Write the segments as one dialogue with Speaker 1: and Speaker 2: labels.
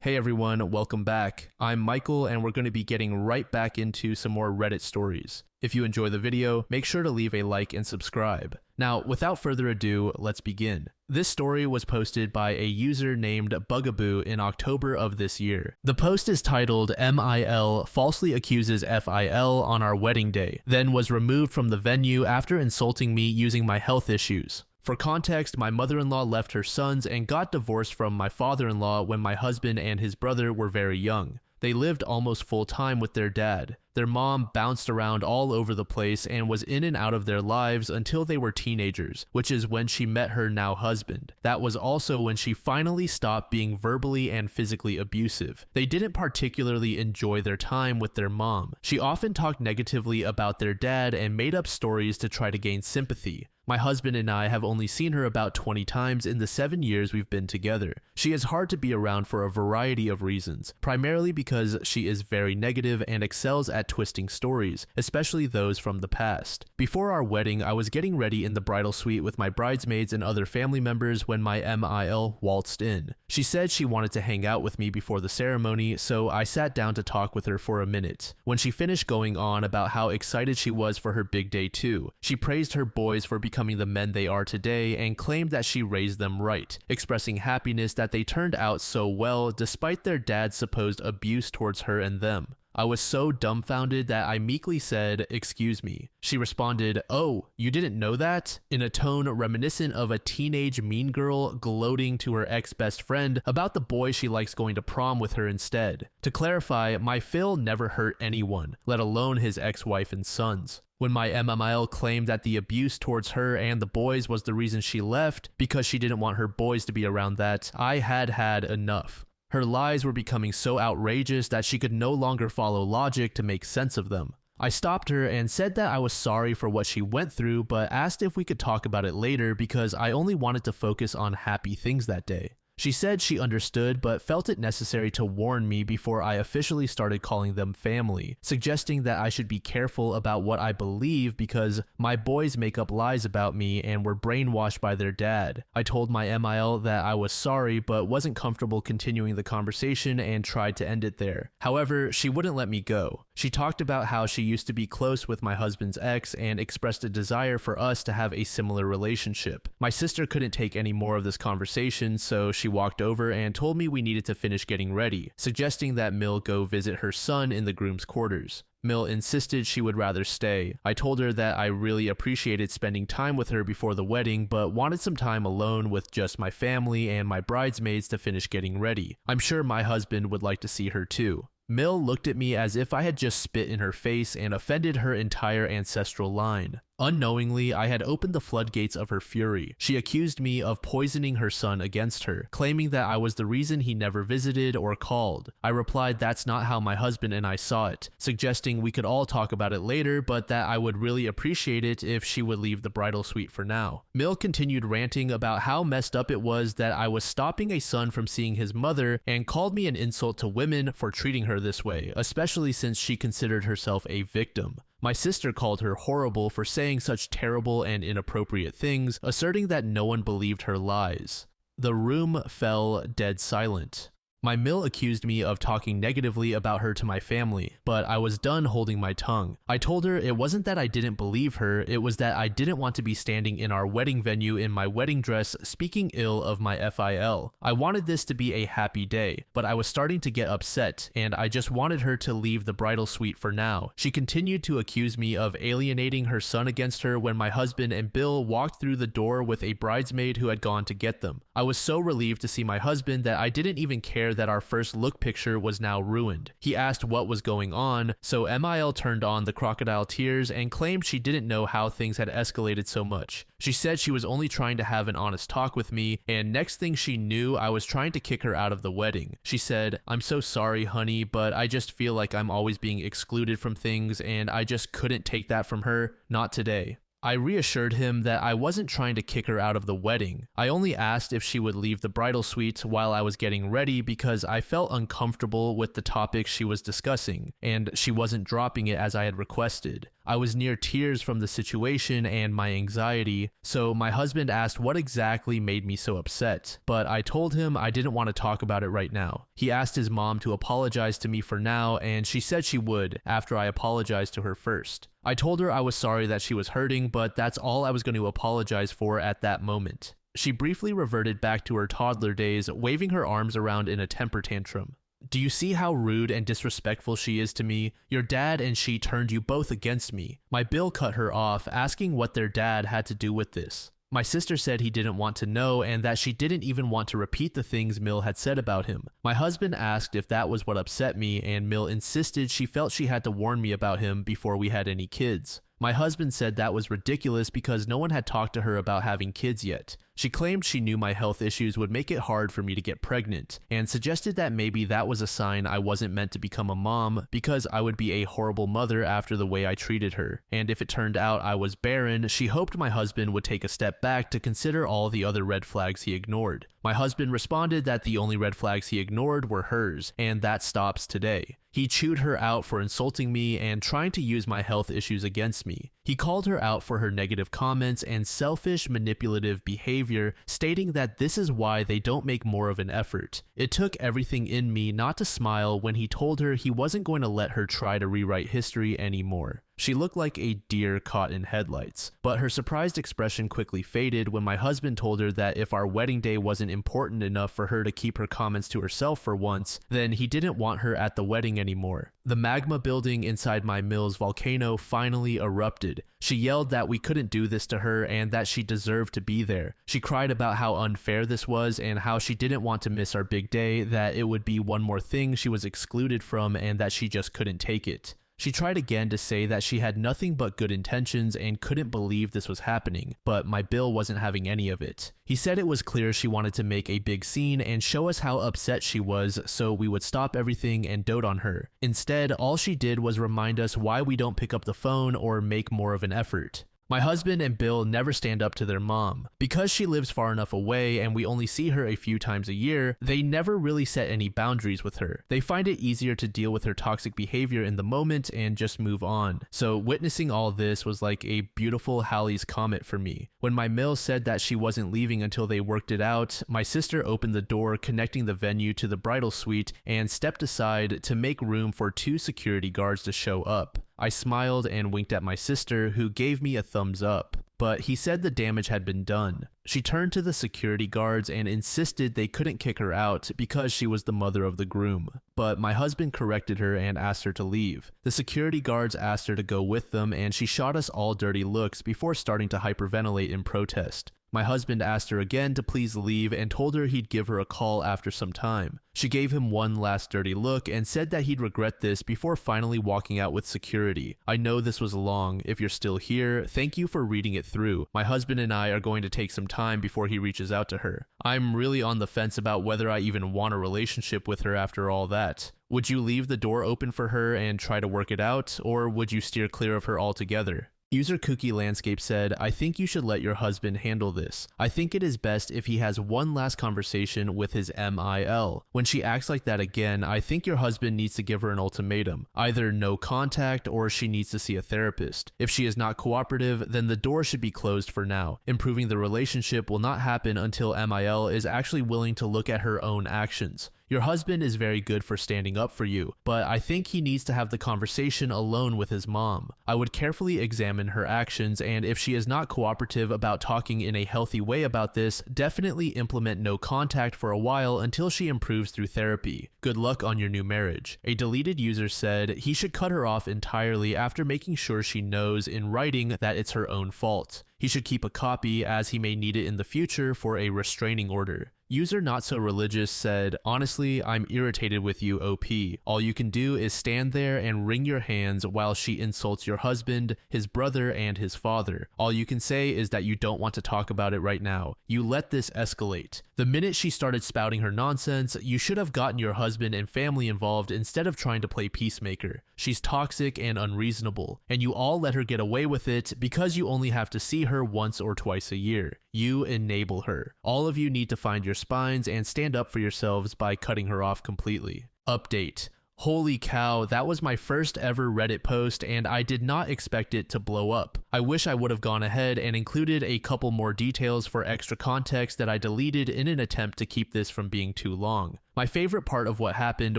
Speaker 1: Hey everyone, welcome back. I'm Michael and we're going to be getting right back into some more Reddit stories. If you enjoy the video, make sure to leave a like and subscribe. Now, without further ado, let's begin. This story was posted by a user named Bugaboo in October of this year. The post is titled MIL falsely accuses FIL on our wedding day, then was removed from the venue after insulting me using my health issues. For context, my mother-in-law left her sons and got divorced from my father-in-law when my husband and his brother were very young. They lived almost full-time with their dad. Their mom bounced around all over the place and was in and out of their lives until they were teenagers, which is when she met her now husband. That was also when she finally stopped being verbally and physically abusive. They didn't particularly enjoy their time with their mom. She often talked negatively about their dad and made up stories to try to gain sympathy. My husband and I have only seen her about 20 times in the 7 years we've been together. She is hard to be around for a variety of reasons, primarily because she is very negative and excels at twisting stories, especially those from the past. Before our wedding, I was getting ready in the bridal suite with my bridesmaids and other family members when my MIL waltzed in. She said she wanted to hang out with me before the ceremony, so I sat down to talk with her for a minute. When she finished going on about how excited she was for her big day too, she praised her boys for becoming the men they are today and claimed that she raised them right, expressing happiness that they turned out so well despite their dad's supposed abuse towards her and them. I was so dumbfounded that I meekly said, "Excuse me." She responded, "Oh, you didn't know that?" in a tone reminiscent of a teenage mean girl gloating to her ex-best friend about the boy she likes going to prom with her instead. To clarify, my Phil never hurt anyone, let alone his ex-wife and sons. When my MMIL claimed that the abuse towards her and the boys was the reason she left because she didn't want her boys to be around that, I had enough. Her lies were becoming so outrageous that she could no longer follow logic to make sense of them. I stopped her and said that I was sorry for what she went through, but asked if we could talk about it later because I only wanted to focus on happy things that day. She said she understood but felt it necessary to warn me before I officially started calling them family, suggesting that I should be careful about what I believe because my boys make up lies about me and were brainwashed by their dad. I told my MIL that I was sorry but wasn't comfortable continuing the conversation and tried to end it there. However, she wouldn't let me go. She talked about how she used to be close with my husband's ex and expressed a desire for us to have a similar relationship. My sister couldn't take any more of this conversation, so she walked over and told me we needed to finish getting ready, suggesting that Mill go visit her son in the groom's quarters. Mill insisted she would rather stay. I told her that I really appreciated spending time with her before the wedding, but wanted some time alone with just my family and my bridesmaids to finish getting ready. I'm sure my husband would like to see her too. Mill looked at me as if I had just spit in her face and offended her entire ancestral line. Unknowingly, I had opened the floodgates of her fury. She accused me of poisoning her son against her, claiming that I was the reason he never visited or called. I replied that's not how my husband and I saw it, suggesting we could all talk about it later, but that I would really appreciate it if she would leave the bridal suite for now. Mill continued ranting about how messed up it was that I was stopping a son from seeing his mother and called me an insult to women for treating her this way, especially since she considered herself a victim. My sister called her horrible for saying such terrible and inappropriate things, asserting that no one believed her lies. The room fell dead silent. My Mill accused me of talking negatively about her to my family, but I was done holding my tongue. I told her it wasn't that I didn't believe her, it was that I didn't want to be standing in our wedding venue in my wedding dress speaking ill of my FIL. I wanted this to be a happy day, but I was starting to get upset, and I just wanted her to leave the bridal suite for now. She continued to accuse me of alienating her son against her when my husband and Bill walked through the door with a bridesmaid who had gone to get them. I was so relieved to see my husband that I didn't even care that our first look picture was now ruined. He asked what was going on, so MIL turned on the crocodile tears and claimed she didn't know how things had escalated so much. She said she was only trying to have an honest talk with me, and next thing she knew, I was trying to kick her out of the wedding. She said, "I'm so sorry, honey, but I just feel like I'm always being excluded from things, and I just couldn't take that from her. Not today." I reassured him that I wasn't trying to kick her out of the wedding. I only asked if she would leave the bridal suite while I was getting ready because I felt uncomfortable with the topic she was discussing, and she wasn't dropping it as I had requested. I was near tears from the situation and my anxiety, so my husband asked what exactly made me so upset, but I told him I didn't want to talk about it right now. He asked his mom to apologize to me for now, and she said she would after I apologized to her first. I told her I was sorry that she was hurting, but that's all I was going to apologize for at that moment. She briefly reverted back to her toddler days, waving her arms around in a temper tantrum. Do you see how rude and disrespectful she is to me? Your dad and she turned you both against me. My Bill cut her off, asking what their dad had to do with this. My sister said he didn't want to know and that she didn't even want to repeat the things Mill had said about him. My husband asked if that was what upset me, and Mill insisted she felt she had to warn me about him before we had any kids. My husband said that was ridiculous because no one had talked to her about having kids yet. She claimed she knew my health issues would make it hard for me to get pregnant, and suggested that maybe that was a sign I wasn't meant to become a mom because I would be a horrible mother after the way I treated her. And if it turned out I was barren, she hoped my husband would take a step back to consider all the other red flags he ignored. My husband responded that the only red flags he ignored were hers, and that stops today. He chewed her out for insulting me and trying to use my health issues against me. He called her out for her negative comments and selfish, manipulative behavior, stating that this is why they don't make more of an effort. It took everything in me not to smile when he told her he wasn't going to let her try to rewrite history anymore. She looked like a deer caught in headlights, but her surprised expression quickly faded when my husband told her that if our wedding day wasn't important enough for her to keep her comments to herself for once, then he didn't want her at the wedding anymore. The magma building inside my Mill's volcano finally erupted. She yelled that we couldn't do this to her and that she deserved to be there. She cried about how unfair this was and how she didn't want to miss our big day, that it would be one more thing she was excluded from and that she just couldn't take it. She tried again to say that she had nothing but good intentions and couldn't believe this was happening, but my Bill wasn't having any of it. He said it was clear she wanted to make a big scene and show us how upset she was so we would stop everything and dote on her. Instead, all she did was remind us why we don't pick up the phone or make more of an effort. My husband and Bill never stand up to their mom. Because she lives far enough away and we only see her a few times a year, they never really set any boundaries with her. They find it easier to deal with her toxic behavior in the moment and just move on. So witnessing all this was like a beautiful Halley's Comet for me. When my Mill said that she wasn't leaving until they worked it out, my sister opened the door connecting the venue to the bridal suite and stepped aside to make room for 2 security guards to show up. I smiled and winked at my sister, who gave me a thumbs up, but he said the damage had been done. She turned to the security guards and insisted they couldn't kick her out because she was the mother of the groom, but my husband corrected her and asked her to leave. The security guards asked her to go with them and she shot us all dirty looks before starting to hyperventilate in protest. My husband asked her again to please leave and told her he'd give her a call after some time. She gave him one last dirty look and said that he'd regret this before finally walking out with security. I know this was long. If you're still here, thank you for reading it through. My husband and I are going to take some time before he reaches out to her. I'm really on the fence about whether I even want a relationship with her after all that. Would you leave the door open for her and try to work it out, or would you steer clear of her altogether? User Kooky Landscape said, I think you should let your husband handle this. I think it is best if he has one last conversation with his MIL. When she acts like that again, I think your husband needs to give her an ultimatum. Either no contact or she needs to see a therapist. If she is not cooperative, then the door should be closed for now. Improving the relationship will not happen until MIL is actually willing to look at her own actions. Your husband is very good for standing up for you, but I think he needs to have the conversation alone with his mom. I would carefully examine her actions, and if she is not cooperative about talking in a healthy way about this, definitely implement no contact for a while until she improves through therapy. Good luck on your new marriage. A deleted user said he should cut her off entirely after making sure she knows in writing that it's her own fault. He should keep a copy as he may need it in the future for a restraining order. User Not So Religious said, honestly, I'm irritated with you, OP. All you can do is stand there and wring your hands while she insults your husband, his brother, and his father. All you can say is that you don't want to talk about it right now. You let this escalate. The minute she started spouting her nonsense, you should have gotten your husband and family involved instead of trying to play peacemaker. She's toxic and unreasonable, and you all let her get away with it because you only have to see her once or twice a year. You enable her. All of you need to find your spines and stand up for yourselves by cutting her off completely. Update. Holy cow, that was my first ever Reddit post and I did not expect it to blow up. I wish I would have gone ahead and included a couple more details for extra context that I deleted in an attempt to keep this from being too long. My favorite part of what happened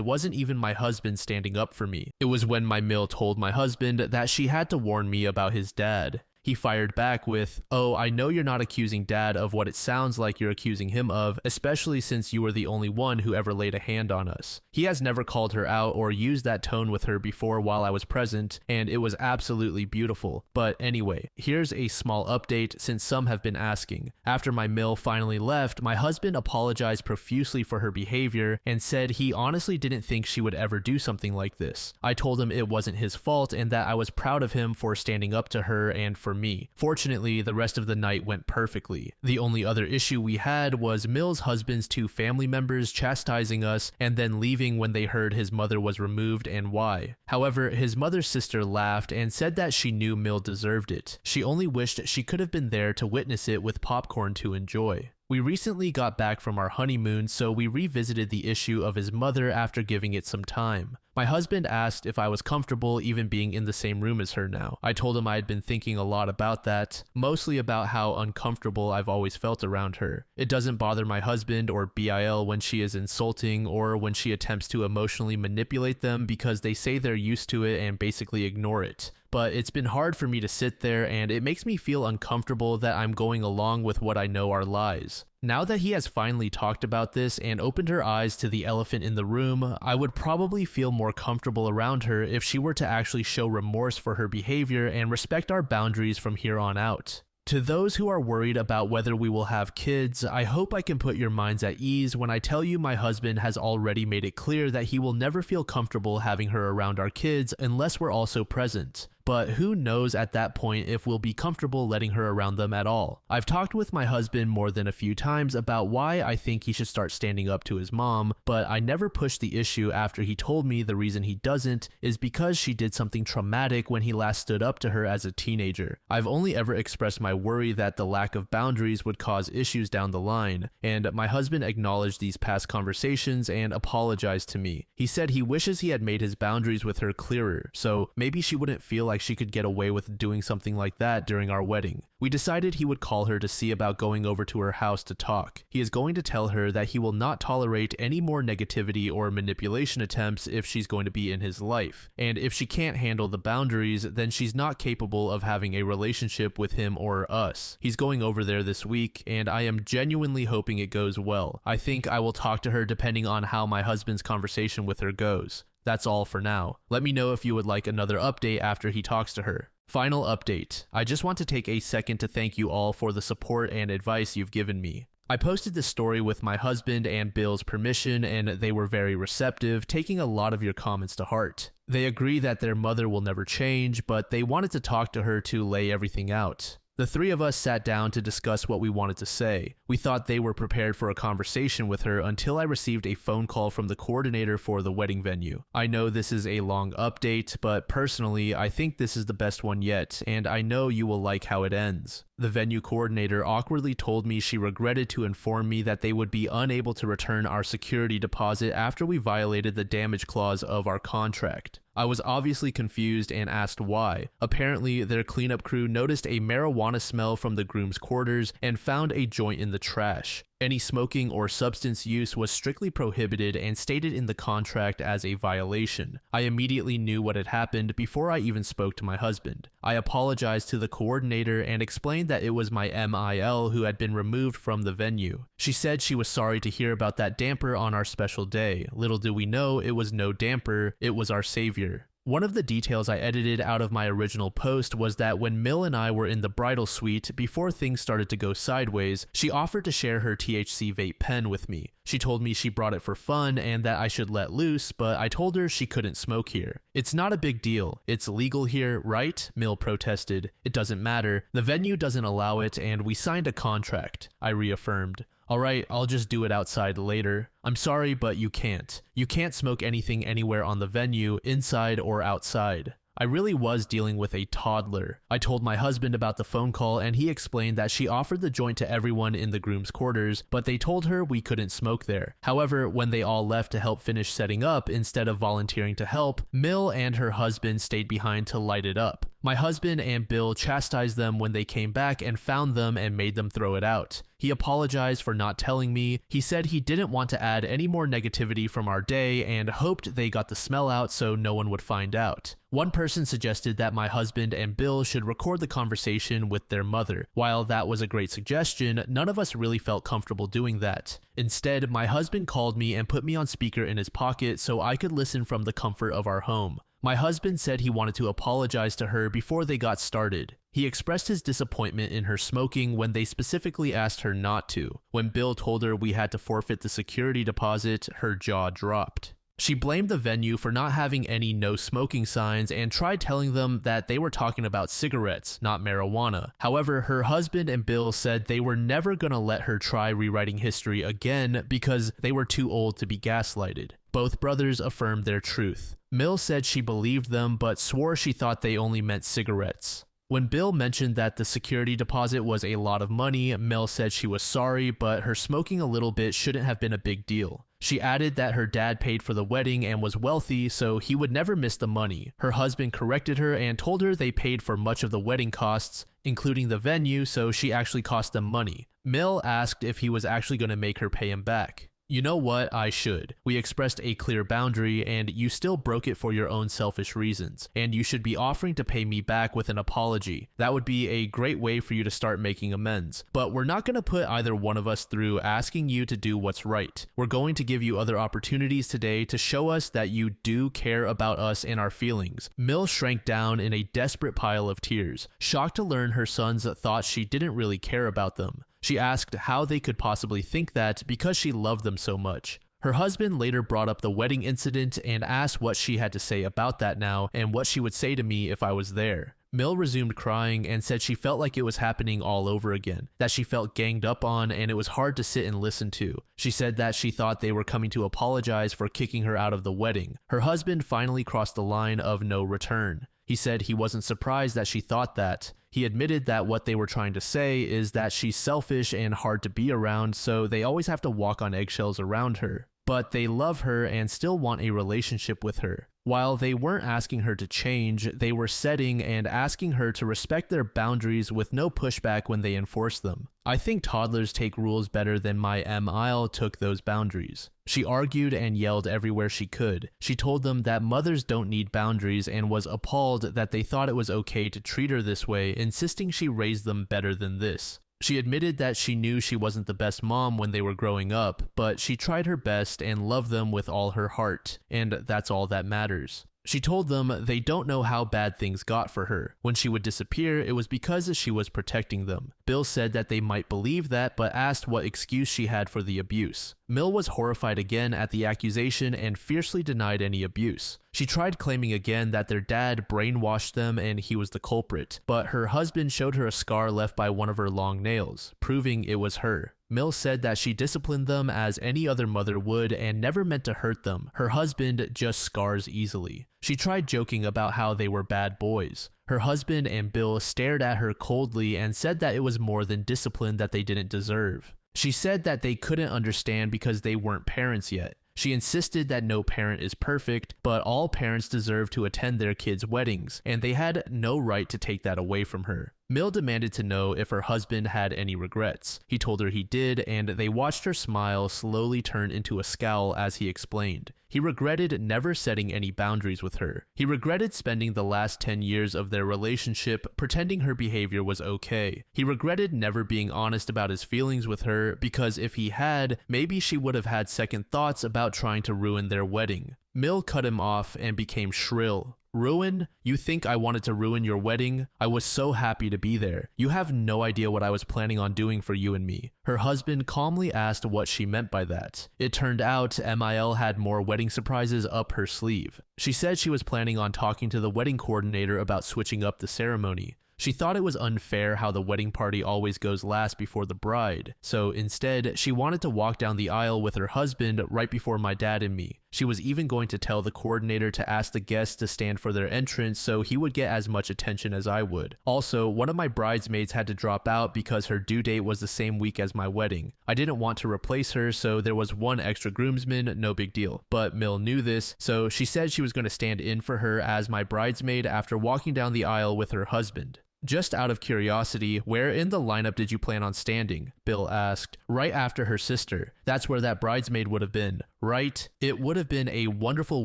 Speaker 1: wasn't even my husband standing up for me. It was when my Mill told my husband that she had to warn me about his dad. He fired back with, "Oh, I know you're not accusing Dad of what it sounds like you're accusing him of, especially since you were the only one who ever laid a hand on us." He has never called her out or used that tone with her before while I was present, and it was absolutely beautiful. But anyway, here's a small update since some have been asking. After my Mill finally left, my husband apologized profusely for her behavior and said he honestly didn't think she would ever do something like this. I told him it wasn't his fault and that I was proud of him for standing up to her and for me. Fortunately, the rest of the night went perfectly. The only other issue we had was Mill's husband's two family members chastising us and then leaving when they heard his mother was removed and why. However, his mother's sister laughed and said that she knew Mill deserved it. She only wished she could have been there to witness it with popcorn to enjoy. We recently got back from our honeymoon, so we revisited the issue of his mother after giving it some time. My husband asked if I was comfortable even being in the same room as her now. I told him I had been thinking a lot about that, mostly about how uncomfortable I've always felt around her. It doesn't bother my husband or BIL when she is insulting or when she attempts to emotionally manipulate them because they say they're used to it and basically ignore it. But it's been hard for me to sit there and it makes me feel uncomfortable that I'm going along with what I know are lies. Now that he has finally talked about this and opened her eyes to the elephant in the room, I would probably feel more comfortable around her if she were to actually show remorse for her behavior and respect our boundaries from here on out. To those who are worried about whether we will have kids, I hope I can put your minds at ease when I tell you my husband has already made it clear that he will never feel comfortable having her around our kids unless we're also present. But who knows at that point if we'll be comfortable letting her around them at all. I've talked with my husband more than a few times about why I think he should start standing up to his mom, but I never pushed the issue after he told me the reason he doesn't is because she did something traumatic when he last stood up to her as a teenager. I've only ever expressed my worry that the lack of boundaries would cause issues down the line, and my husband acknowledged these past conversations and apologized to me. He said he wishes he had made his boundaries with her clearer, so maybe she wouldn't feel like she could get away with doing something like that during our wedding. We decided he would call her to see about going over to her house to talk. He is going to tell her that he will not tolerate any more negativity or manipulation attempts if she's going to be in his life. And if she can't handle the boundaries, then she's not capable of having a relationship with him or us. He's going over there this week, and I am genuinely hoping it goes well. I think I will talk to her depending on how my husband's conversation with her goes. That's all for now. Let me know if you would like another update after he talks to her. Final update. I just want to take a second to thank you all for the support and advice you've given me. I posted this story with my husband and Bill's permission, and they were very receptive, taking a lot of your comments to heart. They agree that their mother will never change, but they wanted to talk to her to lay everything out. The three of us sat down to discuss what we wanted to say. We thought they were prepared for a conversation with her until I received a phone call from the coordinator for the wedding venue. I know this is a long update, but personally, I think this is the best one yet, and I know you will like how it ends. The venue coordinator awkwardly told me she regretted to inform me that they would be unable to return our security deposit after we violated the damage clause of our contract. I was obviously confused and asked why. Apparently, their cleanup crew noticed a marijuana smell from the groom's quarters and found a joint in the trash. Any smoking or substance use was strictly prohibited and stated in the contract as a violation. I immediately knew what had happened before I even spoke to my husband. I apologized to the coordinator and explained that it was my MIL who had been removed from the venue. She said she was sorry to hear about that damper on our special day. Little do we know, it was no damper, it was our savior. One of the details I edited out of my original post was that when Mill and I were in the bridal suite, before things started to go sideways, she offered to share her THC vape pen with me. She told me she brought it for fun and that I should let loose, but I told her she couldn't smoke here. "It's not a big deal. It's legal here, right?" Mill protested. "It doesn't matter. The venue doesn't allow it and we signed a contract," I reaffirmed. "Alright, I'll just do it outside later." "I'm sorry, but you can't. You can't smoke anything anywhere on the venue, inside or outside." I really was dealing with a toddler. I told my husband about the phone call and he explained that she offered the joint to everyone in the groom's quarters, but they told her we couldn't smoke there. However, when they all left to help finish setting up instead of volunteering to help, Mill and her husband stayed behind to light it up. My husband and Bill chastised them when they came back and found them and made them throw it out. He apologized for not telling me. He said he didn't want to add any more negativity from our day and hoped they got the smell out so no one would find out. One person suggested that my husband and Bill should record the conversation with their mother. While that was a great suggestion, none of us really felt comfortable doing that. Instead, my husband called me and put me on speaker in his pocket so I could listen from the comfort of our home. My husband said he wanted to apologize to her before they got started. He expressed his disappointment in her smoking when they specifically asked her not to. When Bill told her we had to forfeit the security deposit, her jaw dropped. She blamed the venue for not having any no smoking signs and tried telling them that they were talking about cigarettes, not marijuana. However, her husband and Bill said they were never gonna let her try rewriting history again because they were too old to be gaslighted. Both brothers affirmed their truth. Mill said she believed them but swore she thought they only meant cigarettes. When Bill mentioned that the security deposit was a lot of money, Mill said she was sorry, but her smoking a little bit shouldn't have been a big deal. She added that her dad paid for the wedding and was wealthy, so he would never miss the money. Her husband corrected her and told her they paid for much of the wedding costs, including the venue, so she actually cost them money. Mill asked if he was actually going to make her pay him back. You know what, I should. We expressed a clear boundary and you still broke it for your own selfish reasons, and you should be offering to pay me back with an apology. That would be a great way for you to start making amends. But we're not going to put either one of us through asking you to do what's right. We're going to give you other opportunities today to show us that you do care about us and our feelings. Mill shrank down in a desperate pile of tears, shocked to learn her sons thought she didn't really care about them. She asked how they could possibly think that because she loved them so much. Her husband later brought up the wedding incident and asked what she had to say about that now and what she would say to me if I was there. Mill resumed crying and said she felt like it was happening all over again, that she felt ganged up on and it was hard to sit and listen to. She said that she thought they were coming to apologize for kicking her out of the wedding. Her husband finally crossed the line of no return. He said he wasn't surprised that she thought that. He admitted that what they were trying to say is that she's selfish and hard to be around, so they always have to walk on eggshells around her. But they love her and still want a relationship with her. While they weren't asking her to change, they were setting and asking her to respect their boundaries with no pushback when they enforce them. I think toddlers take rules better than my Isle took those boundaries. She argued and yelled everywhere she could. She told them that mothers don't need boundaries and was appalled that they thought it was okay to treat her this way, insisting she raised them better than this. She admitted that she knew she wasn't the best mom when they were growing up, but she tried her best and loved them with all her heart, and that's all that matters. She told them they don't know how bad things got for her. When she would disappear, it was because she was protecting them. Bill said that they might believe that, but asked what excuse she had for the abuse. Mill was horrified again at the accusation and fiercely denied any abuse. She tried claiming again that their dad brainwashed them and he was the culprit, but her husband showed her a scar left by one of her long nails, proving it was her. Mill said that she disciplined them as any other mother would and never meant to hurt them. Her husband just scars easily. She tried joking about how they were bad boys. Her husband and Bill stared at her coldly and said that it was more than discipline that they didn't deserve. She said that they couldn't understand because they weren't parents yet. She insisted that no parent is perfect, but all parents deserve to attend their kids' weddings, and they had no right to take that away from her. Mill demanded to know if her husband had any regrets. He told her he did, and they watched her smile slowly turn into a scowl as he explained. He regretted never setting any boundaries with her. He regretted spending the last 10 years of their relationship pretending her behavior was okay. He regretted never being honest about his feelings with her because if he had, maybe she would have had second thoughts about trying to ruin their wedding. Mill cut him off and became shrill. Ruin? You think I wanted to ruin your wedding? I was so happy to be there. You have no idea what I was planning on doing for you and me. Her husband calmly asked what she meant by that. It turned out MIL had more wedding surprises up her sleeve. She said she was planning on talking to the wedding coordinator about switching up the ceremony. She thought it was unfair how the wedding party always goes last before the bride, so instead, she wanted to walk down the aisle with her husband right before my dad and me. She was even going to tell the coordinator to ask the guests to stand for their entrance so he would get as much attention as I would. Also, one of my bridesmaids had to drop out because her due date was the same week as my wedding. I didn't want to replace her, so there was one extra groomsman, no big deal. But Mill knew this, so she said she was going to stand in for her as my bridesmaid after walking down the aisle with her husband. Just out of curiosity, where in the lineup did you plan on standing? Bill asked. Right after her sister. That's where that bridesmaid would have been, right? It would have been a wonderful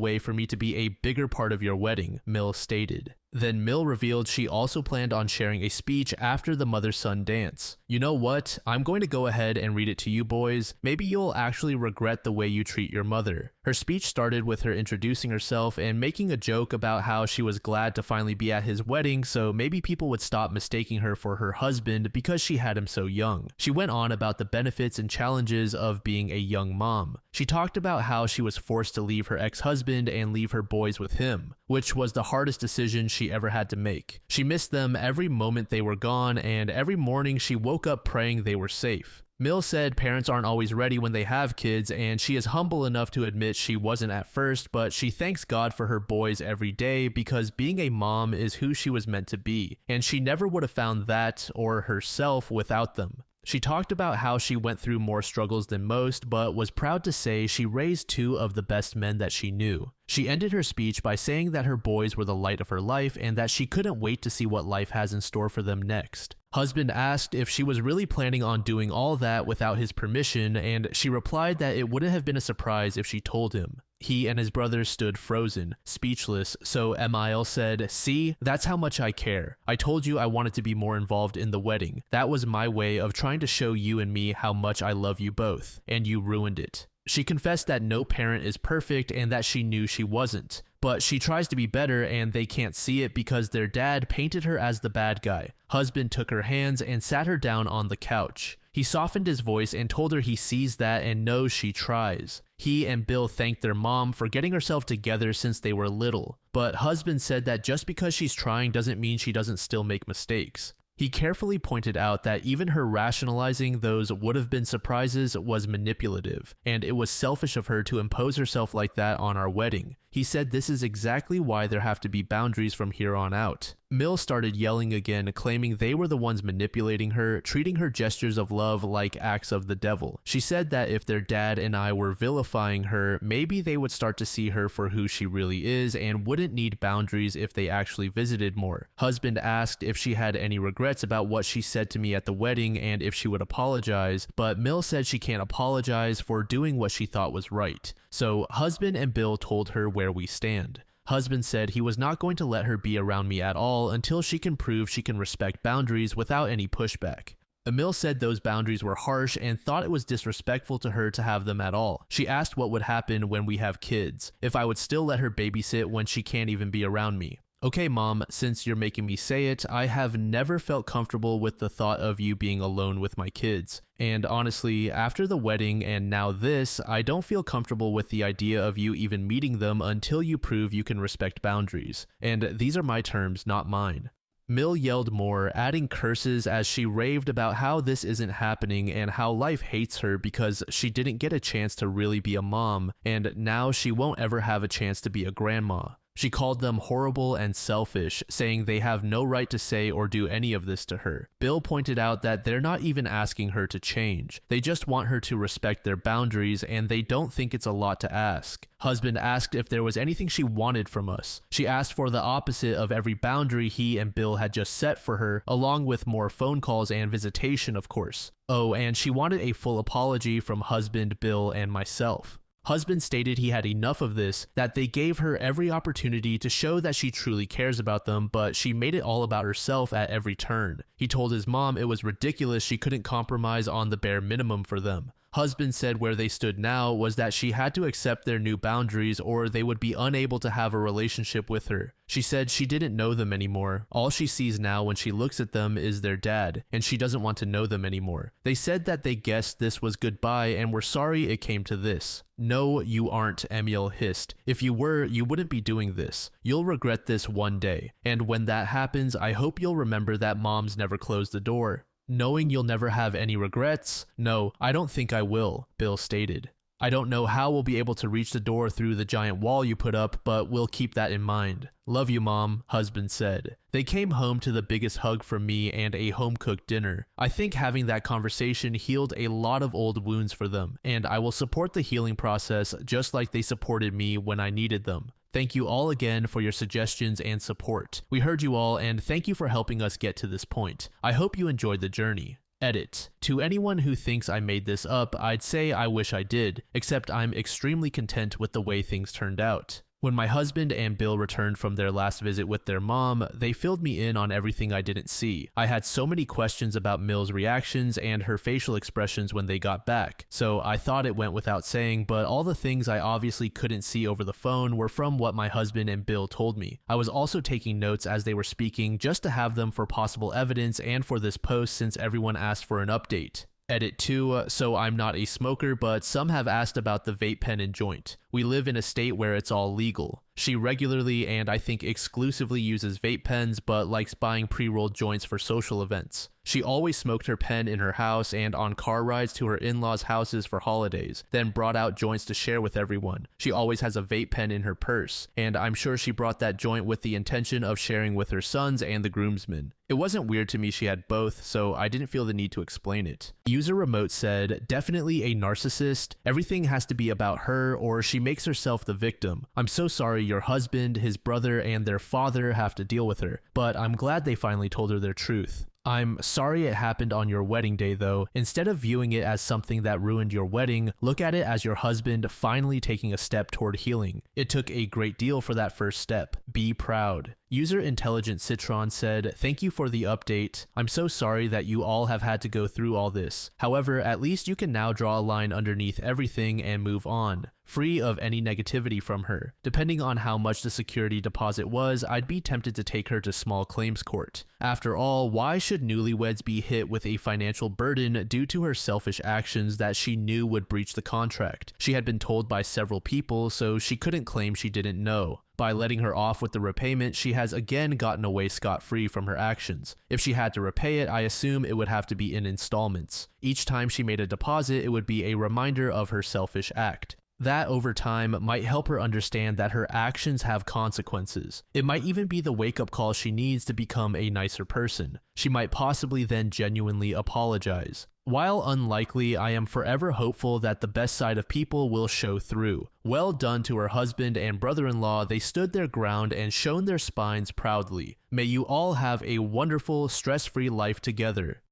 Speaker 1: way for me to be a bigger part of your wedding, Mill stated. Then Mill revealed she also planned on sharing a speech after the mother-son dance. You know what? I'm going to go ahead and read it to you boys. Maybe you'll actually regret the way you treat your mother. Her speech started with her introducing herself and making a joke about how she was glad to finally be at his wedding, so maybe people would stop mistaking her for her husband because she had him so young. She went on about the benefits and challenges of being a young mom. She talked about how she was forced to leave her ex-husband and leave her boys with him, which was the hardest decision she ever had to make. She missed them every moment they were gone, and every morning she woke up praying they were safe. Mill said parents aren't always ready when they have kids, and she is humble enough to admit she wasn't at first, but she thanks God for her boys every day because being a mom is who she was meant to be, and she never would have found that or herself without them. She talked about how she went through more struggles than most, but was proud to say she raised two of the best men that she knew. She ended her speech by saying that her boys were the light of her life and that she couldn't wait to see what life has in store for them next. Husband asked if she was really planning on doing all that without his permission, and she replied that it wouldn't have been a surprise if she told him. He and his brother stood frozen, speechless, so Emile said, "See, that's how much I care. I told you I wanted to be more involved in the wedding. That was my way of trying to show you and me how much I love you both, and you ruined it." She confessed that no parent is perfect and that she knew she wasn't, but she tries to be better and they can't see it because their dad painted her as the bad guy. Husband took her hands and sat her down on the couch. He softened his voice and told her he sees that and knows she tries. He and Bill thanked their mom for getting herself together since they were little, but husband said that just because she's trying doesn't mean she doesn't still make mistakes. He carefully pointed out that even her rationalizing those would-have-been surprises was manipulative, and it was selfish of her to impose herself like that on our wedding. He said this is exactly why there have to be boundaries from here on out. Mill started yelling again, claiming they were the ones manipulating her, treating her gestures of love like acts of the devil. She said that if their dad and I were vilifying her, maybe they would start to see her for who she really is and wouldn't need boundaries if they actually visited more. Husband asked if she had any regrets about what she said to me at the wedding and if she would apologize, but Mill said she can't apologize for doing what she thought was right. So husband and Bill told her where we stand. Husband said he was not going to let her be around me at all until she can prove she can respect boundaries without any pushback. Emil said those boundaries were harsh and thought it was disrespectful to her to have them at all. She asked what would happen when we have kids, if I would still let her babysit when she can't even be around me. Okay, Mom, since you're making me say it, I have never felt comfortable with the thought of you being alone with my kids. And honestly, after the wedding and now this, I don't feel comfortable with the idea of you even meeting them until you prove you can respect boundaries. And these are my terms, not mine. Mill yelled more, adding curses as she raved about how this isn't happening and how life hates her because she didn't get a chance to really be a mom, and now she won't ever have a chance to be a grandma. She called them horrible and selfish, saying they have no right to say or do any of this to her. Bill pointed out that they're not even asking her to change. They just want her to respect their boundaries, and they don't think it's a lot to ask. Husband asked if there was anything she wanted from us. She asked for the opposite of every boundary he and Bill had just set for her, along with more phone calls and visitation, of course. Oh, and she wanted a full apology from husband, Bill, and myself. Husband stated he had enough of this, that they gave her every opportunity to show that she truly cares about them, but she made it all about herself at every turn. He told his mom it was ridiculous she couldn't compromise on the bare minimum for them. Husband said where they stood now was that she had to accept their new boundaries or they would be unable to have a relationship with her. She said she didn't know them anymore. All she sees now when she looks at them is their dad, and she doesn't want to know them anymore. They said that they guessed this was goodbye and were sorry it came to this. No, you aren't, Emil hissed. If you were, you wouldn't be doing this. You'll regret this one day. And when that happens, I hope you'll remember that moms never close the door. Knowing you'll never have any regrets? No, I don't think I will, Bill stated. I don't know how we'll be able to reach the door through the giant wall you put up, but we'll keep that in mind. Love you, Mom, husband said. They came home to the biggest hug from me and a home-cooked dinner. I think having that conversation healed a lot of old wounds for them, and I will support the healing process just like they supported me when I needed them. Thank you all again for your suggestions and support. We heard you all, and thank you for helping us get to this point. I hope you enjoyed the journey. Edit. To anyone who thinks I made this up, I'd say I wish I did, except I'm extremely content with the way things turned out. When my husband and Bill returned from their last visit with their mom, they filled me in on everything I didn't see. I had so many questions about Mill's reactions and her facial expressions when they got back, so I thought it went without saying, but all the things I obviously couldn't see over the phone were from what my husband and Bill told me. I was also taking notes as they were speaking just to have them for possible evidence and for this post since everyone asked for an update. Edit 2, so I'm not a smoker, but some have asked about the vape pen and joint. We live in a state where it's all legal. She regularly and I think exclusively uses vape pens, but likes buying pre-rolled joints for social events. She always smoked her pen in her house and on car rides to her in-laws' houses for holidays, then brought out joints to share with everyone. She always has a vape pen in her purse, and I'm sure she brought that joint with the intention of sharing with her sons and the groomsmen. It wasn't weird to me she had both, so I didn't feel the need to explain it. User Remote said, definitely a narcissist. Everything has to be about her or she makes herself the victim. I'm so sorry your husband, his brother, and their father have to deal with her, but I'm glad they finally told her their truth. I'm sorry it happened on your wedding day though. Instead of viewing it as something that ruined your wedding, look at it as your husband finally taking a step toward healing. It took a great deal for that first step. Be proud. User Intelligent Citron said, thank you for the update. I'm so sorry that you all have had to go through all this. However, at least you can now draw a line underneath everything and move on, free of any negativity from her. Depending on how much the security deposit was, I'd be tempted to take her to small claims court. After all, why should newlyweds be hit with a financial burden due to her selfish actions that she knew would breach the contract? She had been told by several people, so she couldn't claim she didn't know. By letting her off with the repayment, she has again gotten away scot-free from her actions. If she had to repay it, I assume it would have to be in installments. Each time she made a deposit, it would be a reminder of her selfish act. That, over time, might help her understand that her actions have consequences. It might even be the wake-up call she needs to become a nicer person. She might possibly then genuinely apologize. While unlikely, I am forever hopeful that the best side of people will show through. Well done to her husband and brother-in-law. They stood their ground and shown their spines proudly. May you all have a wonderful, stress-free life together.